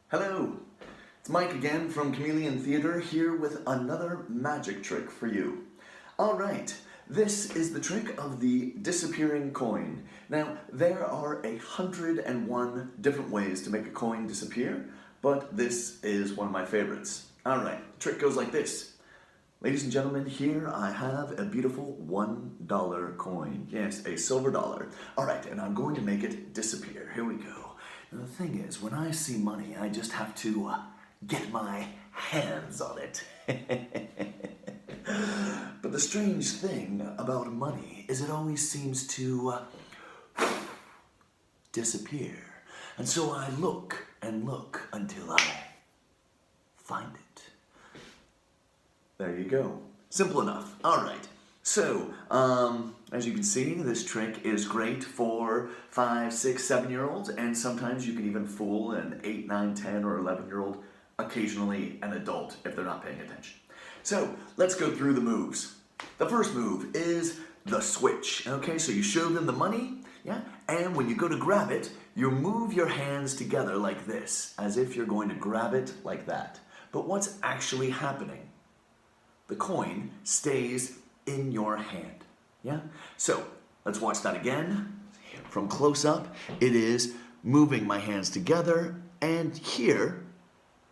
Hello, it's Mike again from Chameleon Theater here with another magic trick for you. Alright, this is the trick of the disappearing coin. Now, there are 101 different ways to make a coin disappear, but this is one of my favorites. Alright, the trick goes like this. Ladies and gentlemen, here I have a beautiful $1 coin. Yes, a silver dollar. Alright, and I'm going to make it disappear. Here we go. Now, the thing is, when I see money, I just have to get my hands on it. But the strange thing about money is it always seems to disappear. And so I look and look until I find it. There you go. Simple enough. All right. So, as you can see, this trick is great for 5, 6, 7-year-olds, and sometimes you can even fool an 8, 9, 10, or 11-year-old, occasionally an adult if they're not paying attention. So, let's go through the moves. The first move is the switch. Okay, so you show them the money, yeah, and when you go to grab it, you move your hands together like this, as if you're going to grab it like that. But what's actually happening? The coin stays in your hand, yeah? So, let's watch that again. From close up, it is moving my hands together, and here,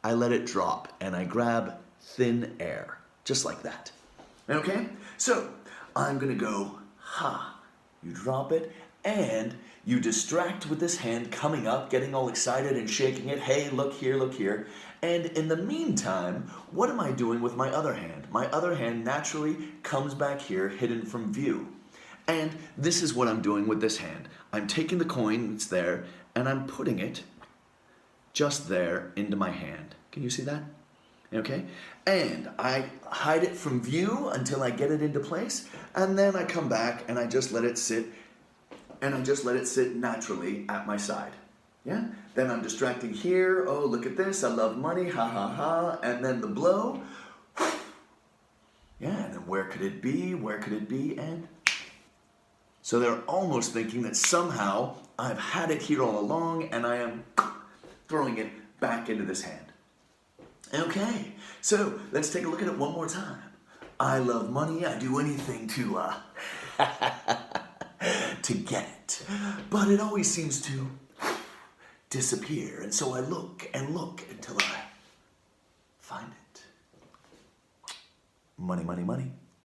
I let it drop, and I grab thin air, just like that. Okay? So, I'm gonna go, ha. You drop it, and you distract with this hand coming up, getting all excited and shaking it. Hey, look here, look here. And in the meantime, what am I doing with my other hand? My other hand naturally comes back here, hidden from view. And this is what I'm doing with this hand. I'm taking the coin that's there, and I'm putting it just there into my hand. Can you see that? Okay? And I hide it from view until I get it into place, and then I come back and I just let it sit, and I just let it sit naturally at my side. Yeah? Then I'm distracting here. Oh, look at this. I love money. Ha, ha, ha. And then the blow. Yeah, and then where could it be? Where could it be? And so they're almost thinking that somehow I've had it here all along and I am throwing it back into this hand. Okay, so let's take a look at it one more time. I love money. I do anything to get it. But it always seems to disappear. And so I look and look until I find it. Money, money, money.